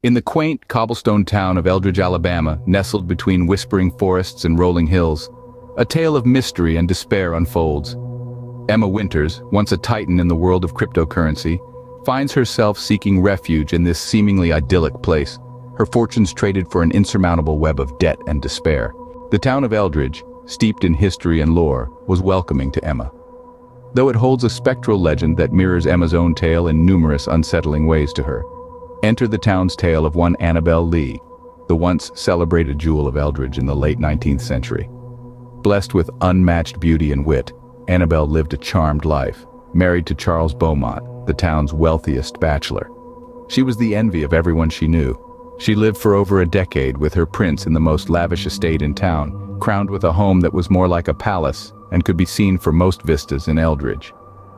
In the quaint, cobblestone town of Eldridge, Alabama, nestled between whispering forests and rolling hills, a tale of mystery and despair unfolds. Emma Winters, once a titan in the world of cryptocurrency, finds herself seeking refuge in this seemingly idyllic place, her fortunes traded for an insurmountable web of debt and despair. The town of Eldridge, steeped in history and lore, was welcoming to Emma. Though it holds a spectral legend that mirrors Emma's own tale in numerous unsettling ways to her. Enter the town's tale of one Annabelle Leigh, the once celebrated jewel of Eldridge in the late 19th century. Blessed with unmatched beauty and wit, Annabelle lived a charmed life, married to Charles Beaumont, the town's wealthiest bachelor. She was the envy of everyone she knew. She lived for over a decade with her prince in the most lavish estate in town, crowned with a home that was more like a palace and could be seen from most vistas in Eldridge.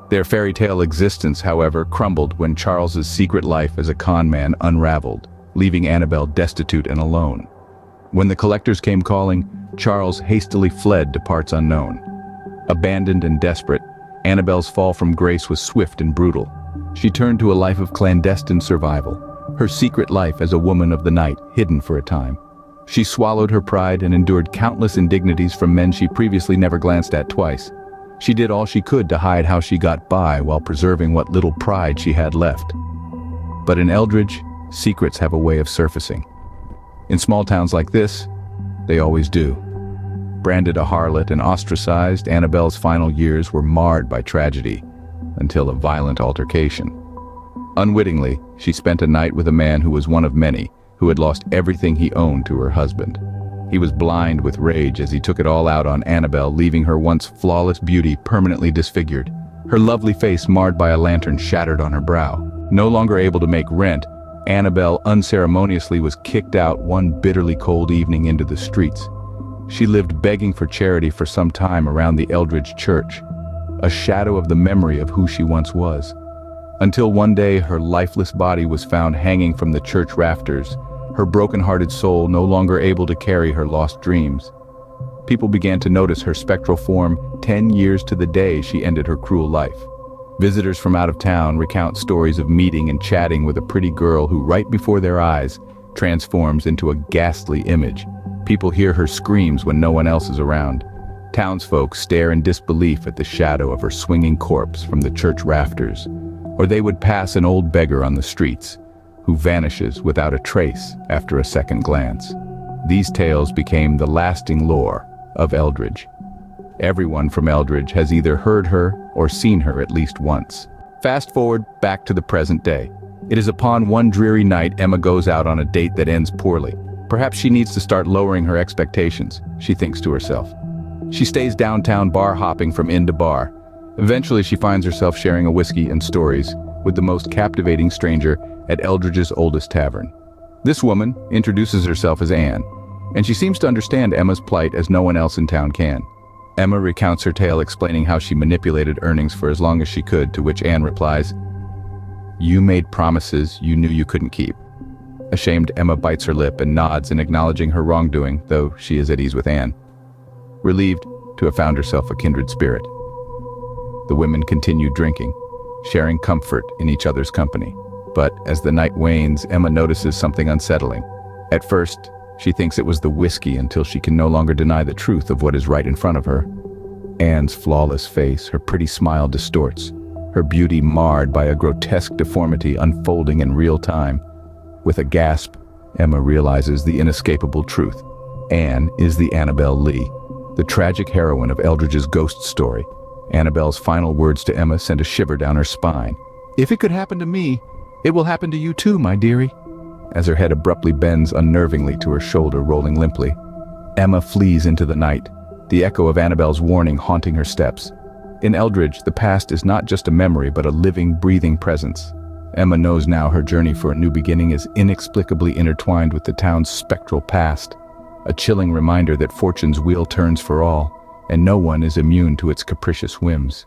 Their fairy tale existence, however, crumbled when Charles's secret life as a con man unraveled, leaving Annabelle destitute and alone. When the collectors came calling, Charles hastily fled to parts unknown. Abandoned and desperate, Annabelle's fall from grace was swift and brutal. She turned to a life of clandestine survival, her secret life as a woman of the night hidden for a time. She swallowed her pride and endured countless indignities from men she previously never glanced at twice. She did all she could to hide how she got by while preserving what little pride she had left. But in Eldridge, secrets have a way of surfacing. In small towns like this, they always do. Branded a harlot and ostracized, Annabelle's final years were marred by tragedy, until a violent altercation. Unwittingly, she spent a night with a man who was one of many, who had lost everything he owned to her husband. He was blind with rage as he took it all out on Annabelle, leaving her once flawless beauty permanently disfigured, her lovely face marred by a lantern shattered on her brow. No longer able to make rent, Annabelle unceremoniously was kicked out one bitterly cold evening into the streets. She lived begging for charity for some time around the Eldridge church, a shadow of the memory of who she once was. Until one day her lifeless body was found hanging from the church rafters, her broken-hearted soul no longer able to carry her lost dreams. People began to notice her spectral form 10 years to the day she ended her cruel life. Visitors from out of town recount stories of meeting and chatting with a pretty girl who, right before their eyes, transforms into a ghastly image. People hear her screams when no one else is around. Townsfolk stare in disbelief at the shadow of her swinging corpse from the church rafters, or they would pass an old beggar on the streets, who vanishes without a trace after a second glance. These tales became the lasting lore of Eldridge. Everyone from Eldridge has either heard her or seen her at least once. Fast forward back to the present day. It is upon one dreary night Emma goes out on a date that ends poorly. Perhaps she needs to start lowering her expectations, she thinks to herself. She stays downtown bar hopping from inn to bar. Eventually she finds herself sharing a whiskey and stories with the most captivating stranger at Eldridge's oldest tavern. This woman introduces herself as Anne, and she seems to understand Emma's plight as no one else in town can. Emma recounts her tale, explaining how she manipulated earnings for as long as she could, to which Anne replies, "You made promises you knew you couldn't keep." Ashamed, Emma bites her lip and nods in acknowledging her wrongdoing, though she is at ease with Anne. Relieved to have found herself a kindred spirit. The women continue drinking, sharing comfort in each other's company. But as the night wanes, Emma notices something unsettling. At first, she thinks it was the whiskey until she can no longer deny the truth of what is right in front of her. Anne's flawless face, her pretty smile distorts, her beauty marred by a grotesque deformity unfolding in real time. With a gasp, Emma realizes the inescapable truth. Anne is the Annabelle Leigh, the tragic heroine of Eldridge's ghost story. Annabelle's final words to Emma send a shiver down her spine. "If it could happen to me, it will happen to you too, my dearie." As her head abruptly bends unnervingly to her shoulder, rolling limply, Emma flees into the night, the echo of Annabelle's warning haunting her steps. In Eldridge, the past is not just a memory but a living, breathing presence. Emma knows now her journey for a new beginning is inexplicably intertwined with the town's spectral past, a chilling reminder that fortune's wheel turns for all, and no one is immune to its capricious whims.